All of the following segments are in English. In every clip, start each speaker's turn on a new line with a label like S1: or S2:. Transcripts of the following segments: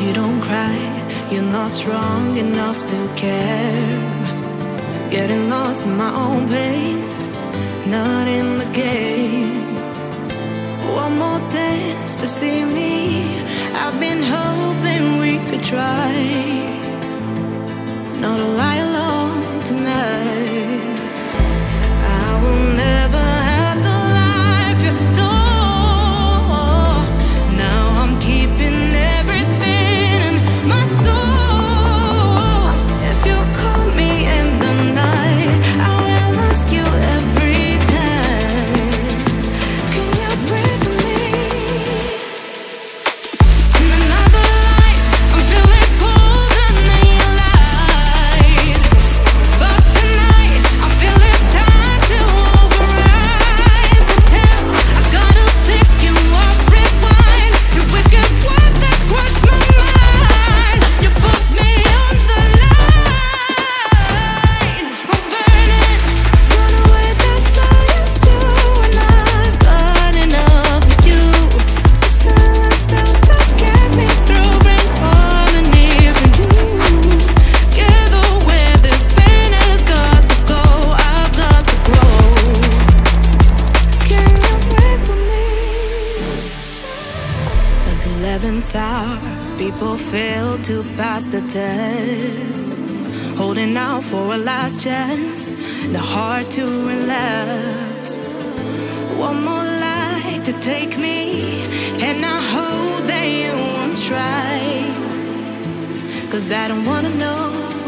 S1: you don't cry. You're not strong enough to care. Getting lost in my own pain, not in the game. One more dance to see me. I've been hoping we could try not to lie alone tonight. I will never have the life you stole. Now I'm keeping everything in my soul. If you call me in the night, I will ask you every time, can you breathe with me? In another life, I'm feeling colder than your light. But tonight, I feel it's time to override the tale. I gotta pick you up, rewind. Your wicked word that crushed my mind. You put me on the line. I'm burning, run away, that's all you do. And I've got enough of you. The silence spell to get me through. Bring harmony for you. Together where this pain has got to go, I've got to grow. Can you breathe with me? At the 11th hour, people fail to pass the test. Holding out for a last chance, the heart to relapse. One more light to take me, and I hope that you won't try. 'Cause I don't wanna know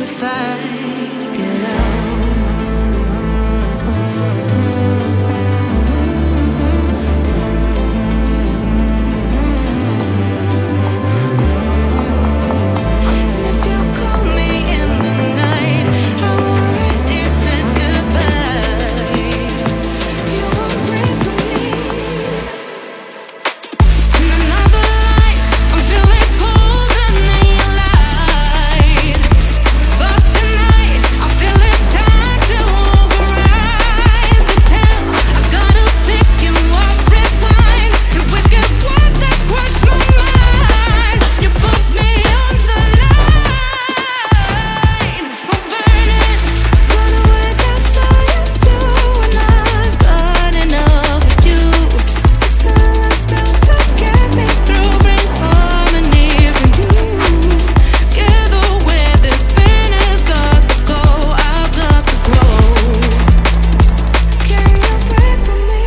S1: if I get out. If you call me in the night, I already said goodbye. You won't breathe with me. In another life, I'm feeling colder than your light. But tonight, I feel it's time to override the tale. I gotta pick you up, rewind. Your wicked word that crushed my mind. You put me on the line. I'm burning, run away, that's all you do. And I've got enough of you. The silence spell to get me through. Bring harmony for you. Together where this pain has got to go, I've got to grow. Can you breathe with me?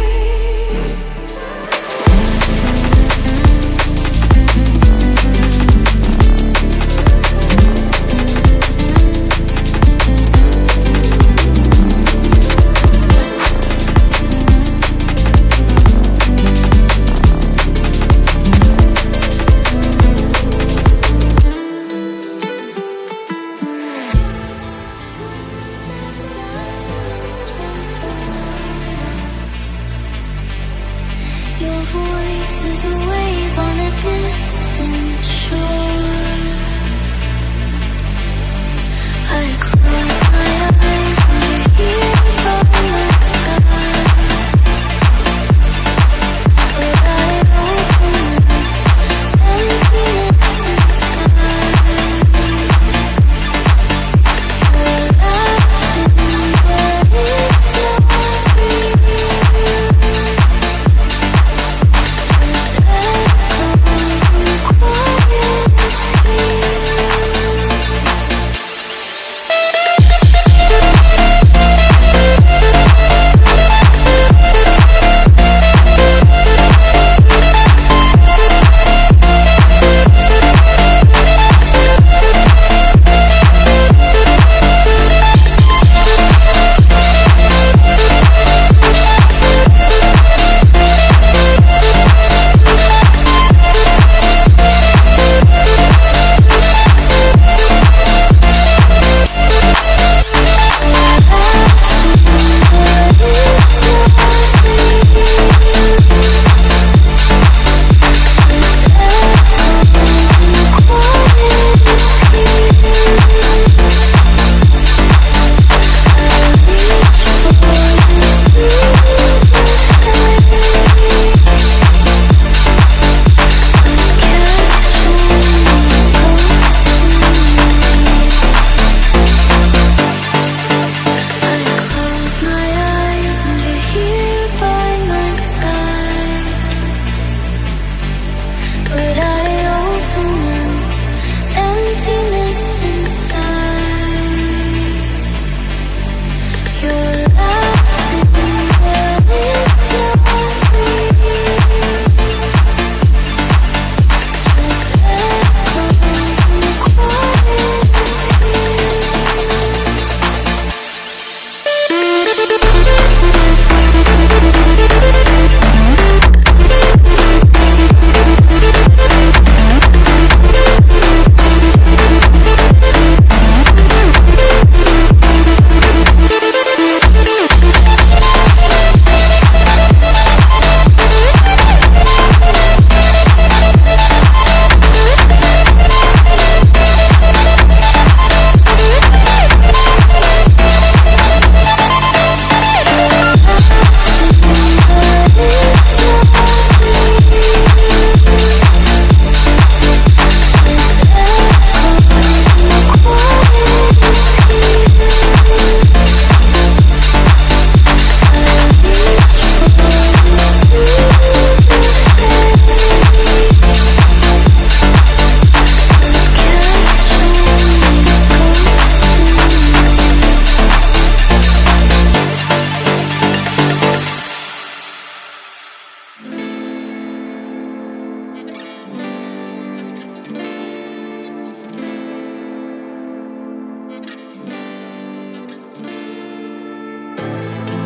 S1: Your voice is a wave on a distant shore. I close my eyes and you're here by my side. But I open up, emptiness inside. You're laughing, but it's not real. Just echoes in quiet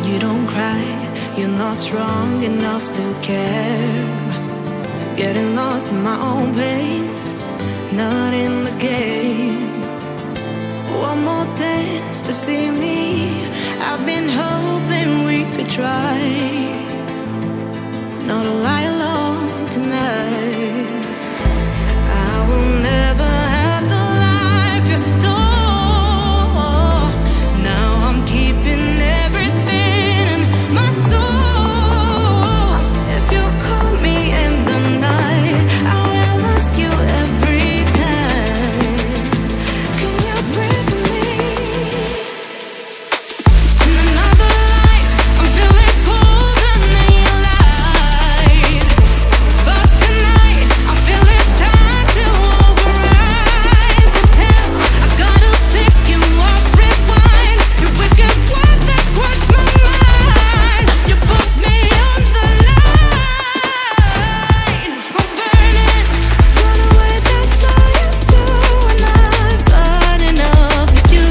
S1: You don't cry, you're not strong enough to care. Getting lost in my own pain, not in the game. One more dance to see me. I've been hoping we could try not to lie alone tonight. I will never have the life you stole. Now I'm keeping everything in my soul. If you call me in the night, I will ask you every time, can you breathe with me? In another life, I'm feeling colder than you like. But tonight, I feel it's time to override the tale. I gotta pick you up, rewind your wicked words that crush my mind. You put me on the line. I'm burning, run away, that's all you do. And I've got enough of you.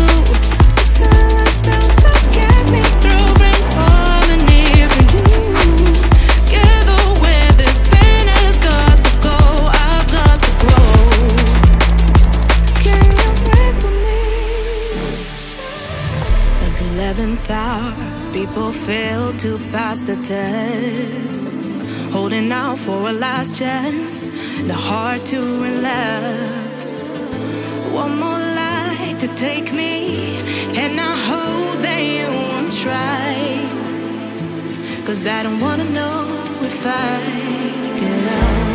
S1: The silence spell to get me through, bring harmony for you. Gather where this pain has got to go, I've got to grow. Can you breathe with me? At the 11th hour, people fail to pass the test, holding out for a last chance, the heart to relapse. One more light to take me, and I hope that you won't try, 'cause I don't wanna know if I get out.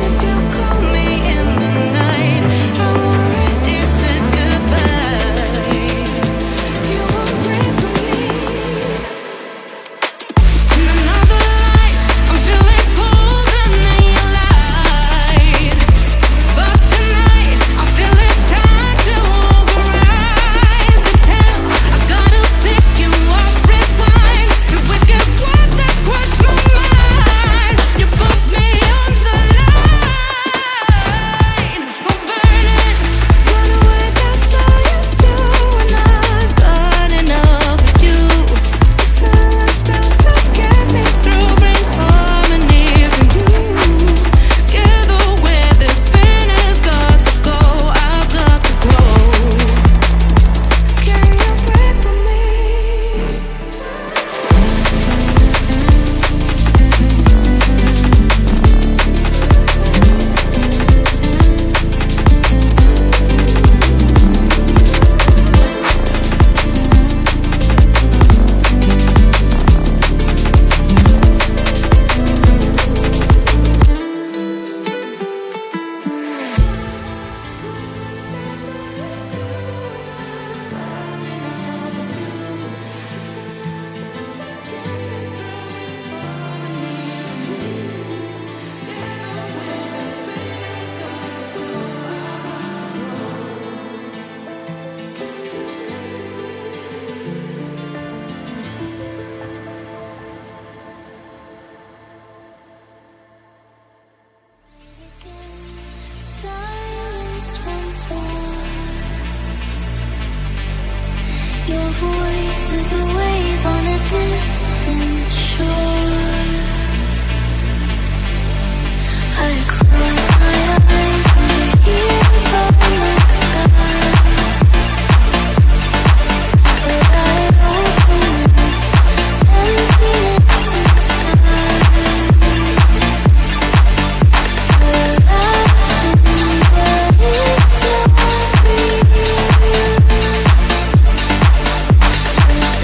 S1: If you call me in the night, I want it said goodbye. You won't breathe with me. In another life, I'm feeling colder than you like. But tonight, I feel it's time to override the tale. I gotta pick you up, rewind your wicked words that crush my mind. You put me on the line. I'm burning, run away, that's all you do. And I've got enough of you. The silence spell to get me through, bring harmony for you. Gather where this pain has got to go, I've got to grow. Can you breathe with me? Silence once more. Your voice is a wave on a distant shore. I close my eyes and you're here by my side. But I open up, emptiness inside. You're laughing, but it's not real. Just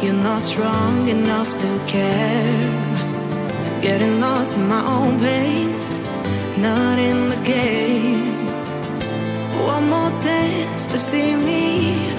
S1: You're not strong enough to care. Getting lost in my own pain, not in the game. One more dance to see me